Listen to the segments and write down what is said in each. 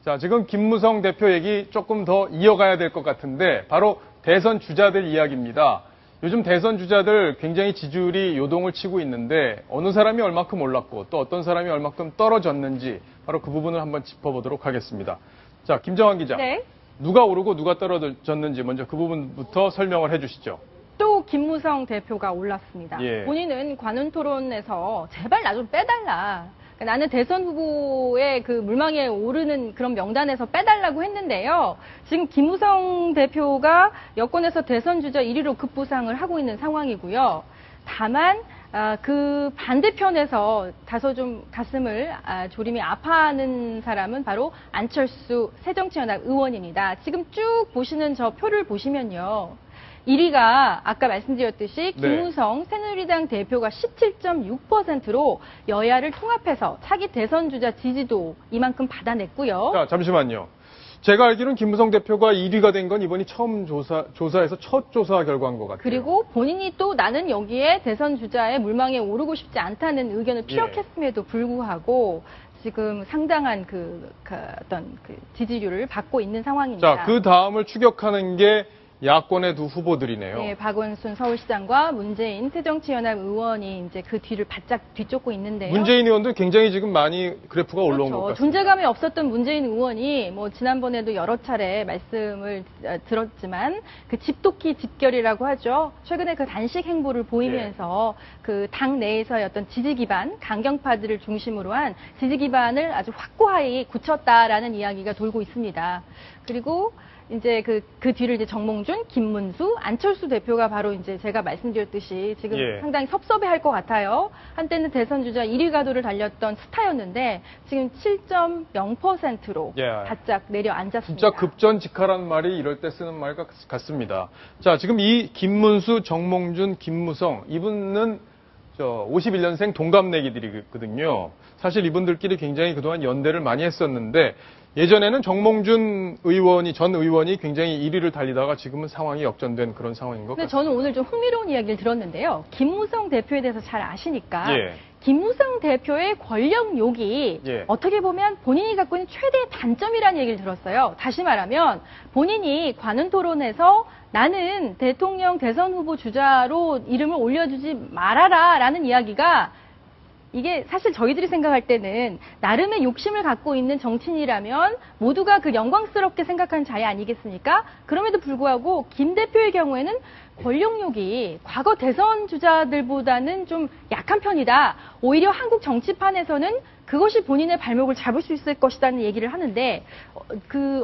자, 지금 김무성 대표 얘기 조금 더 이어가야 될 것 같은데 바로 대선 주자들 이야기입니다. 요즘 대선 주자들 굉장히 지지율이 요동을 치고 있는데 어느 사람이 얼마큼 올랐고 또 어떤 사람이 얼마큼 떨어졌는지 바로 그 부분을 한번 짚어보도록 하겠습니다. 자, 김정환 기자. 네. 누가 오르고 누가 떨어졌는지 먼저 그 부분부터 설명을 해주시죠. 또 김무성 대표가 올랐습니다. 예. 본인은 관훈 토론에서 제발 나 좀 빼달라. 나는 대선 후보의 그 물망에 오르는 그런 명단에서 빼달라고 했는데요. 지금 김무성 대표가 여권에서 대선 주자 1위로 급부상을 하고 있는 상황이고요. 다만 그 반대편에서 다소 좀 가슴을 조림이 아파하는 사람은 바로 안철수 새정치연합 의원입니다. 지금 쭉 보시는 저 표를 보시면요. 1위가 아까 말씀드렸듯이 김무성 새누리당 대표가 17.6%로 여야를 통합해서 차기 대선 주자 지지도 이만큼 받아냈고요. 자, 잠시만요. 제가 알기로는 김무성 대표가 1위가 된 건 이번이 처음 조사에서 첫 조사 결과인 것 같아요. 그리고 본인이 또 나는 여기에 대선 주자의 물망에 오르고 싶지 않다는 의견을 피력했음에도 불구하고 지금 상당한 어떤 지지율을 받고 있는 상황입니다. 자, 그 다음을 추격하는 게 야권의 두 후보들이네요. 네, 박원순 서울시장과 문재인 새정치연합 의원이 이제 그 뒤를 바짝 뒤쫓고 있는데요. 문재인 의원도 굉장히 지금 많이 그래프가 올라온 것 같습니다. 존재감이 없었던 문재인 의원이 뭐 지난번에도 여러 차례 말씀을 들었지만 그 집도끼 집결이라고 하죠. 최근에 그 단식 행보를 보이면서 그 당 내에서의 어떤 지지 기반, 강경파들을 중심으로 한 지지 기반을 아주 확고하게 굳혔다라는 이야기가 돌고 있습니다. 그리고 이제 그 뒤를 이제 정몽준, 김문수, 안철수 대표가 바로 이제 제가 말씀드렸듯이 지금 상당히 섭섭해할 것 같아요. 한때는 대선 주자 1위 가도를 달렸던 스타였는데 지금 7.0%로 바짝 내려앉았습니다. 진짜 급전직하라는 말이 이럴 때 쓰는 말 같습니다. 자, 지금 이 김문수, 정몽준, 김무성 이분은 51년생 동갑내기들이거든요. 사실 이분들끼리 굉장히 그동안 연대를 많이 했었는데 예전에는 정몽준 의원이 전 의원이 굉장히 1위를 달리다가 지금은 상황이 역전된 그런 상황인 것 같습니다. 저는 오늘 좀 흥미로운 이야기를 들었는데요. 김무성 대표에 대해서 잘 아시니까 김무성 대표의 권력욕이 어떻게 보면 본인이 갖고 있는 최대의 단점이라는 얘기를 들었어요. 다시 말하면 본인이 관훈 토론에서 나는 대통령 대선 후보 주자로 이름을 올려주지 말아라 라는 이야기가 이게 사실 저희들이 생각할 때는 나름의 욕심을 갖고 있는 정치인이라면 모두가 그 영광스럽게 생각하는 자리 아니겠습니까? 그럼에도 불구하고 김 대표의 경우에는 권력욕이 과거 대선 주자들보다는 좀 약한 편이다. 오히려 한국 정치판에서는 그것이 본인의 발목을 잡을 수 있을 것이라는 얘기를 하는데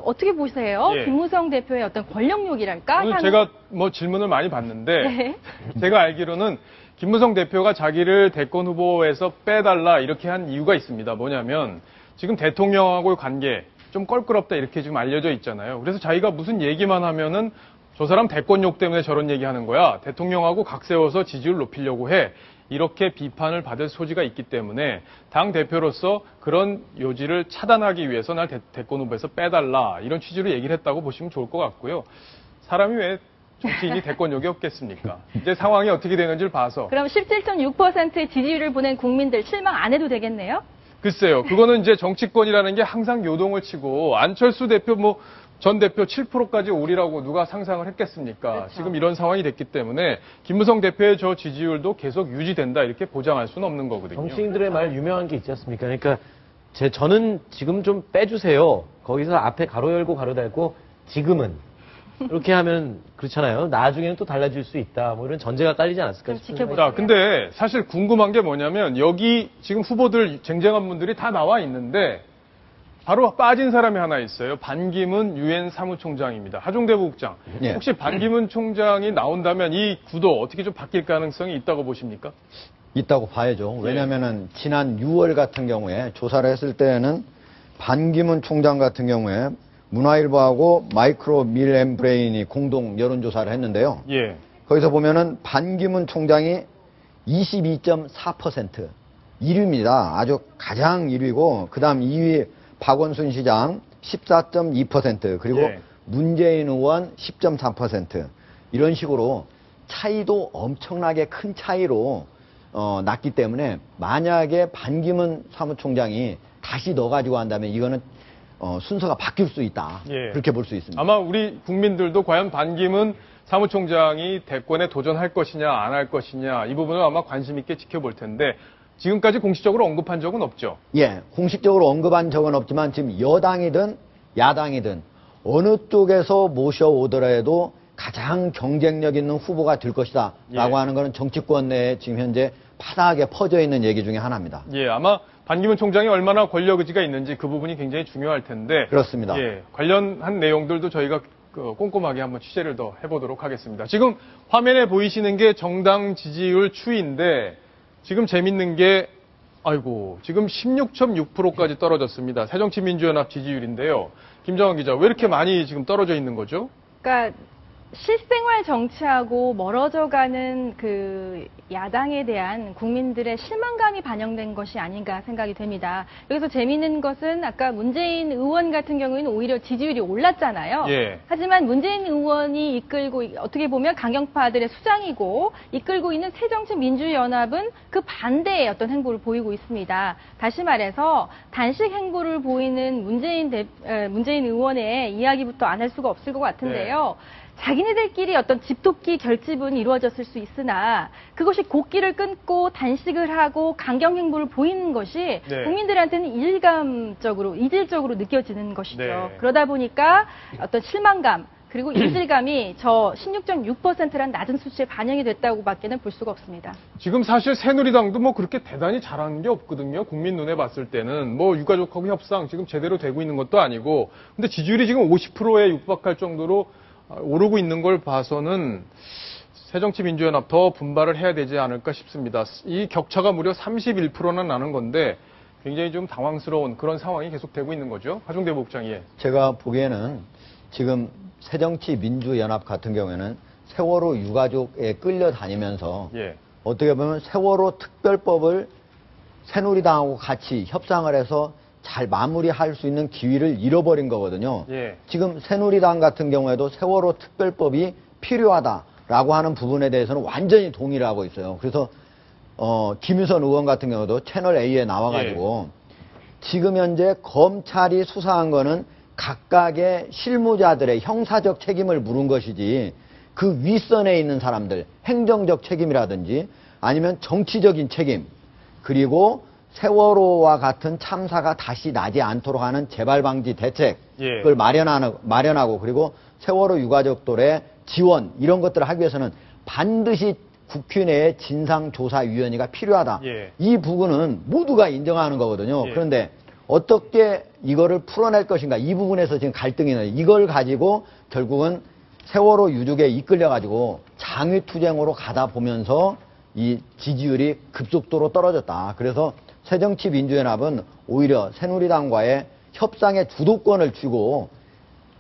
어떻게 보세요? 김무성 대표의 어떤 권력욕이랄까? 오늘 제가 뭐 질문을 많이 받는데 제가 알기로는 김무성 대표가 자기를 대권 후보에서 빼달라 이렇게 한 이유가 있습니다. 뭐냐면 지금 대통령하고의 관계 좀 껄끄럽다 이렇게 지금 알려져 있잖아요. 그래서 자기가 무슨 얘기만 하면은 저 사람 대권욕 때문에 저런 얘기하는 거야. 대통령하고 각 세워서 지지율 높이려고 해. 이렇게 비판을 받을 소지가 있기 때문에 당 대표로서 그런 요지를 차단하기 위해서 날 대권 후보에서 빼달라 이런 취지로 얘기를 했다고 보시면 좋을 것 같고요. 사람이 왜 정치인이 대권욕이 없겠습니까? 이제 상황이 어떻게 되는지를 봐서. 그럼 17.6%의 지지율을 보낸 국민들 실망 안 해도 되겠네요? 글쎄요. 그거는 이제 정치권이라는 게 항상 요동을 치고 안철수 대표 전 대표 7%까지 오리라고 누가 상상을 했겠습니까? 그렇죠. 지금 이런 상황이 됐기 때문에 김무성 대표의 저 지지율도 계속 유지된다 이렇게 보장할 수는 없는 거거든요. 정치인들의 말 유명한 게 있지 않습니까? 그러니까 저는 지금 좀 빼주세요. 거기서 앞에 가로 열고 가로 닫고 지금은 이렇게 하면 그렇잖아요. 나중에는 또 달라질 수 있다. 뭐 이런 전제가 깔리지 않았을까 싶습니다. 자, 근데 사실 궁금한 게 뭐냐면 여기 지금 후보들 쟁쟁한 분들이 다 나와 있는데 바로 빠진 사람이 하나 있어요. 반기문 유엔 사무총장입니다. 하종대 부국장. 혹시 반기문 총장이 나온다면 이 구도 어떻게 좀 바뀔 가능성이 있다고 보십니까? 있다고 봐야죠. 왜냐면은 지난 6월 같은 경우에 조사를 했을 때는 반기문 총장 같은 경우에 문화일보하고 마이크로 밀앤브레인이 공동 여론조사를 했는데요. 거기서 보면은 반기문 총장이 22.4% 1위입니다. 아주 가장 1위고 그다음 2위 박원순 시장 14.2% 그리고 문재인 의원 10.3% 이런 식으로 차이도 엄청나게 큰 차이로 났기 때문에 만약에 반기문 사무총장이 다시 넣어가지고 한다면 이거는 순서가 바뀔 수 있다. 예. 그렇게 볼 수 있습니다. 아마 우리 국민들도 과연 반기문 사무총장이 대권에 도전할 것이냐 안 할 것이냐 이 부분을 아마 관심 있게 지켜볼 텐데 지금까지 공식적으로 언급한 적은 없죠. 예, 공식적으로 언급한 적은 없지만 지금 여당이든 야당이든 어느 쪽에서 모셔오더라도 가장 경쟁력 있는 후보가 될 것이다 라고 예. 하는 것은 정치권 내에 지금 현재 파다하게 퍼져 있는 얘기 중에 하나입니다. 예, 아마 반기문 총장이 얼마나 권력 의지가 있는지 그 부분이 굉장히 중요할 텐데. 그렇습니다. 예, 관련한 내용들도 저희가 꼼꼼하게 한번 취재를 더 해보도록 하겠습니다. 지금 화면에 보이시는 게 정당 지지율 추이인데 지금 재밌는 게 아이고 지금 16.6%까지 떨어졌습니다. 새정치민주연합 지지율인데요. 김정은 기자, 왜 이렇게 많이 지금 떨어져 있는 거죠? 그러니까 실생활 정치하고 멀어져가는 그 야당에 대한 국민들의 실망감이 반영된 것이 아닌가 생각이 됩니다. 여기서 재미있는 것은 아까 문재인 의원 같은 경우에는 오히려 지지율이 올랐잖아요. 예. 하지만 문재인 의원이 이끌고 어떻게 보면 강경파들의 수장이고 이끌고 있는 새정치민주연합은 그 반대의 어떤 행보를 보이고 있습니다. 다시 말해서 단식 행보를 보이는 문재인 의원의 이야기부터 안 할 수가 없을 것 같은데요. 자기네들끼리 어떤 집토끼 결집은 이루어졌을 수 있으나 그것이 곡기를 끊고 단식을 하고 강경 행보를 보이는 것이 국민들한테는 이질적으로 느껴지는 것이죠. 네. 그러다 보니까 어떤 실망감 그리고 이질감이 저 16.6%란 낮은 수치에 반영이 됐다고 밖에는 볼 수가 없습니다. 지금 사실 새누리당도 뭐 그렇게 대단히 잘하는 게 없거든요. 국민 눈에 봤을 때는 뭐 유가족하고 협상 지금 제대로 되고 있는 것도 아니고 근데 지지율이 지금 50%에 육박할 정도로 오르고 있는 걸 봐서는 새정치민주연합 더 분발을 해야 되지 않을까 싶습니다. 이 격차가 무려 31%나 나는 건데 굉장히 좀 당황스러운 그런 상황이 계속되고 있는 거죠. 하종대 부국장이. 제가 보기에는 지금 새정치민주연합 같은 경우에는 세월호 유가족에 끌려다니면서 어떻게 보면 세월호 특별법을 새누리당하고 같이 협상을 해서 잘 마무리할 수 있는 기회를 잃어버린 거거든요. 지금 새누리당 같은 경우에도 세월호 특별법이 필요하다라고 하는 부분에 대해서는 완전히 동의를 하고 있어요. 그래서 김유선 의원 같은 경우도 채널A에 나와가지고 지금 현재 검찰이 수사한 거는 각각의 실무자들의 형사적 책임을 물은 것이지 그 윗선에 있는 사람들 행정적 책임이라든지 아니면 정치적인 책임 그리고 세월호와 같은 참사가 다시 나지 않도록 하는 재발 방지 대책을 마련하고 그리고 세월호 유가족들의 지원 이런 것들을 하기 위해서는 반드시 국회 내에 진상조사위원회가 필요하다. 이 부분은 모두가 인정하는 거거든요. 그런데 어떻게 이거를 풀어낼 것인가 이 부분에서 지금 갈등이 나요. 이걸 가지고 결국은 세월호 유족에 이끌려가지고 장외투쟁으로 가다 보면서 이 지지율이 급속도로 떨어졌다. 그래서 새정치민주연합은 오히려 새누리당과의 협상의 주도권을 쥐고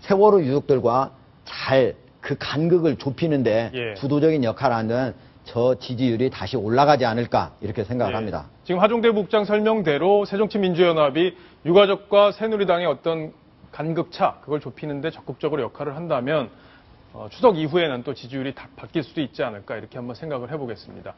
세월호 유족들과 잘 그 간극을 좁히는데 주도적인 역할을 하는 저 지지율이 다시 올라가지 않을까 이렇게 생각을 합니다. 지금 하종대 부국장 설명대로 새정치민주연합이 유가족과 새누리당의 어떤 간극차 그걸 좁히는데 적극적으로 역할을 한다면 추석 이후에는 또 지지율이 다 바뀔 수도 있지 않을까 이렇게 한번 생각을 해보겠습니다.